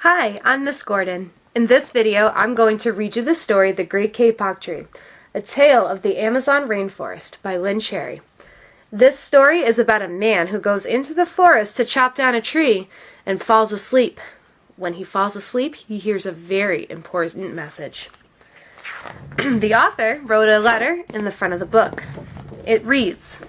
Hi, I'm Miss Gordon. In this video, I'm going to read you the story The Great Kapok Tree, a tale of the Amazon rainforest by Lynne. This story is about a man who goes into the forest to chop down a tree and falls asleep. When he falls asleep, he hears a very important message. The author wrote a letter in the front of the book. It reads,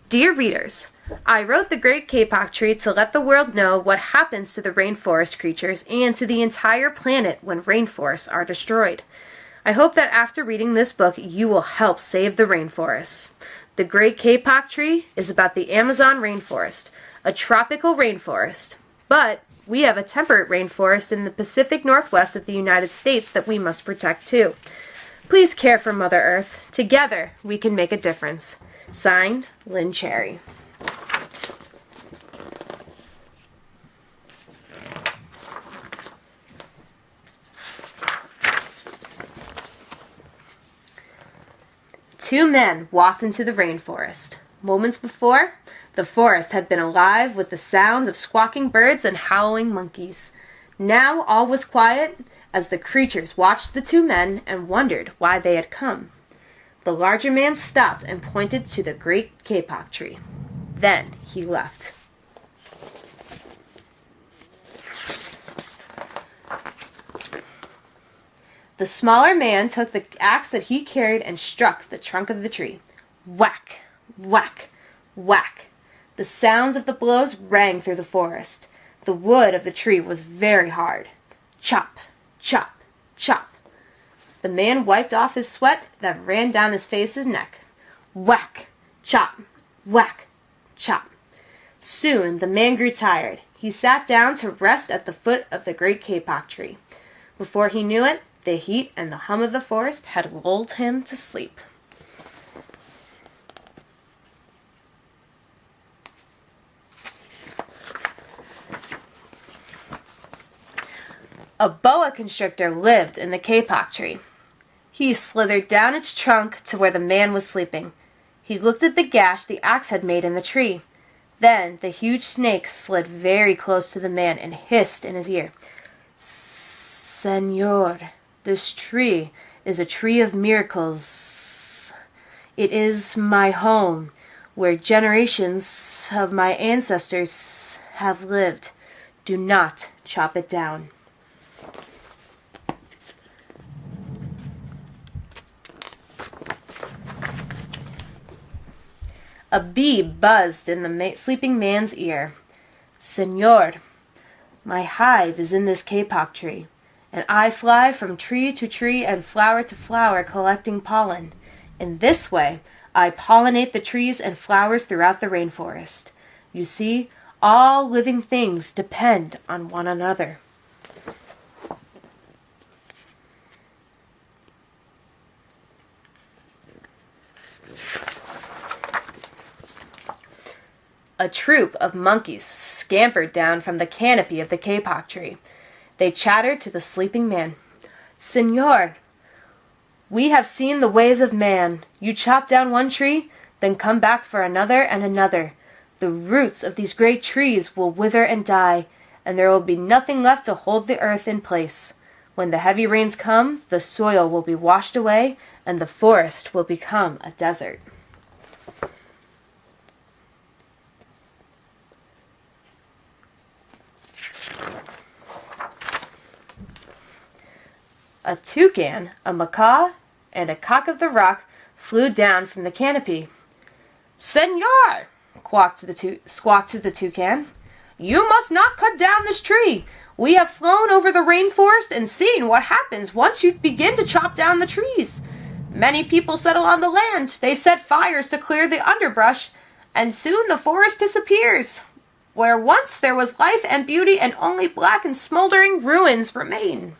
"Dear readers, I wrote The Great Kapok Tree to let the world know what happens to the rainforest creatures and to the entire planet when rainforests are destroyed. I hope that after reading this book, you will help save the rainforests. The Great Kapok Tree is about the Amazon rainforest, a tropical rainforest. But we have a temperate rainforest in the Pacific Northwest of the United States that we must protect too. Please care for Mother Earth. Together, we can make a difference." Signed, Lynne. Two men walked into the rainforest. Moments before, the forest had been alive with the sounds of squawking birds and howling monkeys. Now all was quiet as the creatures watched the two men and wondered why they had come. The larger man stopped and pointed to the Great Kapok Tree. Then he left. The smaller man took the axe that he carried and struck the trunk of the tree. Whack, whack, whack. The sounds of the blows rang through the forest. The wood of the tree was very hard. Chop, chop, chop. The man wiped off his sweat that ran down his face and neck. Whack, chop, whack, chop. Soon the man grew tired. He sat down to rest at the foot of the Great Kapok Tree. Before he knew it, the heat and the hum of the forest had lulled him to sleep. A boa constrictor lived in the kapok tree. He slithered down its trunk to where the man was sleeping. He looked at the gash the axe had made in the tree. Then the huge snake slid very close to the man and hissed in his ear. "Señor, this tree is a tree of miracles. It is my home, where generations of my ancestors have lived. Do not chop it down." A bee buzzed in the sleeping man's ear. "Señor, my hive is in this kapok tree, and I fly from tree to tree and flower to flower collecting pollen. In this way, I pollinate the trees and flowers throughout the rainforest. You see, all living things depend on one another." A troop of monkeys scampered down from the canopy of the kapok tree. They chattered to the sleeping man. "Señor, we have seen the ways of man. You chop down one tree, then come back for another and another. The roots of these great trees will wither and die, and there will be nothing left to hold the earth in place. When the heavy rains come, the soil will be washed away, and the forest will become a desert." A toucan, a macaw, and a cock of the rock flew down from the canopy. "Señor," squawked the toucan, "you must not cut down this tree. We have flown over the rainforest and seen what happens once you begin to chop down the trees. Many people settle on the land. They set fires to clear the underbrush, and soon the forest disappears. Where once there was life and beauty and only black and smoldering ruins remain."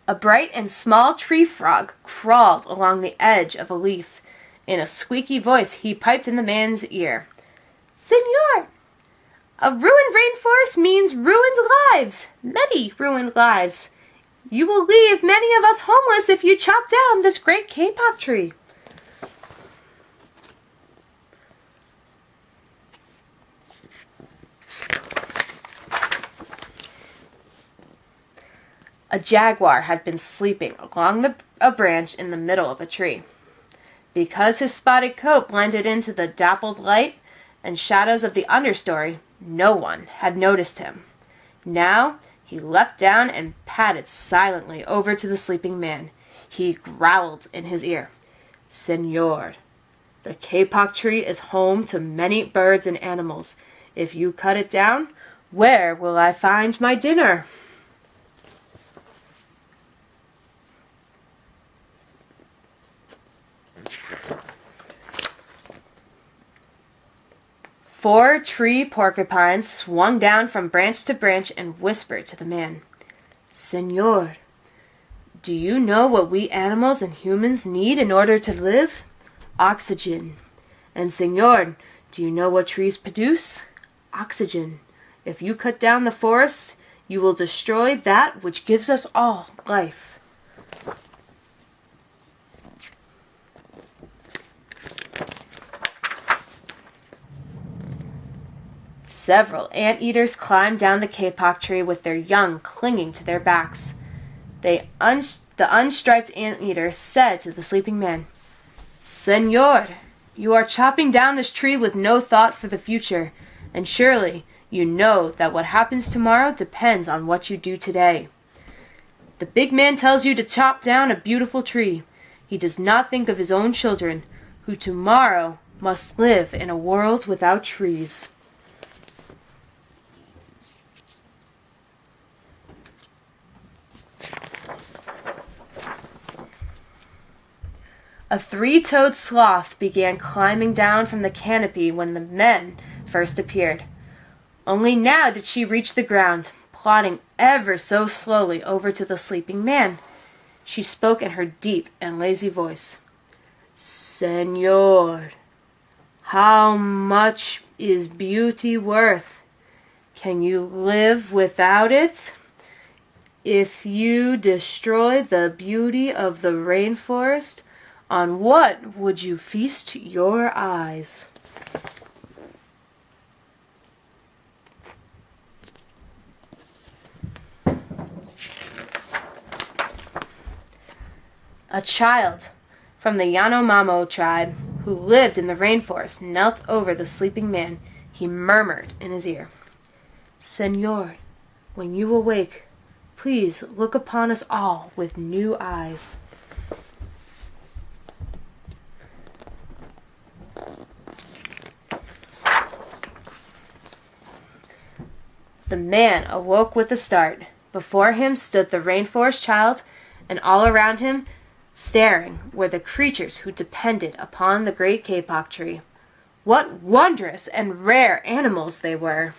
A bright and small tree frog crawled along the edge of a leaf. In a squeaky voice, he piped in the man's ear. "Señor, a ruined rainforest means ruined lives, many ruined lives. You will leave many of us homeless if you chop down this great kapok tree." A jaguar had been sleeping along a branch in the middle of a tree. Because his spotted coat blended into the dappled light and shadows of the understory, no one had noticed him. Now he leapt down and padded silently over to the sleeping man. He growled in his ear, "Señor, the kapok tree is home to many birds and animals. If you cut it down, where will I find my dinner?" Four tree porcupines swung down from branch to branch and whispered to the man, "Señor, do you know what we animals and humans need in order to live? Oxygen. And Señor, do you know what trees produce? Oxygen. If you cut down the forests, you will destroy that which gives us all life." Several anteaters climbed down the kapok tree with their young clinging to their backs. The unstriped anteater said to the sleeping man, "Señor, you are chopping down this tree with no thought for the future, and surely you know that what happens tomorrow depends on what you do today. The big man tells you to chop down a beautiful tree. He does not think of his own children, who tomorrow must live in a world without trees." A three-toed sloth began climbing down from the canopy when the men first appeared. Only now did she reach the ground, plodding ever so slowly over to the sleeping man. She spoke in her deep and lazy voice. "Señor, how much is beauty worth? Can you live without it? If you destroy the beauty of the rainforest, on what would you feast your eyes?" A child from the Yanomamo tribe who lived in the rainforest knelt over the sleeping man. He murmured in his ear, "Señor, when you awake, please look upon us all with new eyes." The man awoke with a start. Before him stood the rainforest child, and all around him, staring, were the creatures who depended upon the great kapok tree. What wondrous and rare animals they were!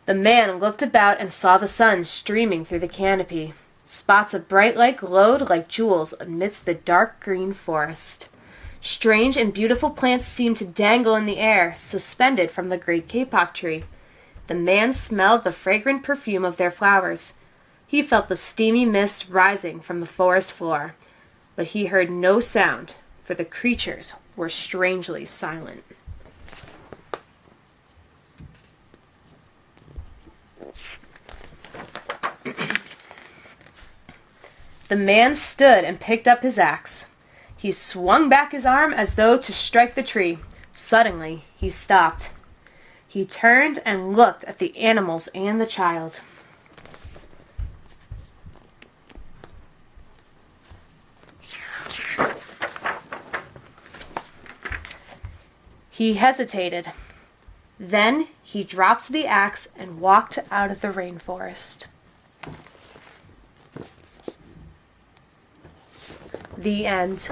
The man looked about and saw the sun streaming through the canopy. Spots of bright light glowed like jewels amidst the dark green forest. Strange and beautiful plants seemed to dangle in the air, suspended from the great kapok tree. The man smelled the fragrant perfume of their flowers. He felt the steamy mist rising from the forest floor, but he heard no sound, for the creatures were strangely silent. The man stood and picked up his axe. He swung back his arm as though to strike the tree. Suddenly, he stopped. He turned and looked at the animals and the child. He hesitated. Then he dropped the axe and walked out of the rainforest. The end.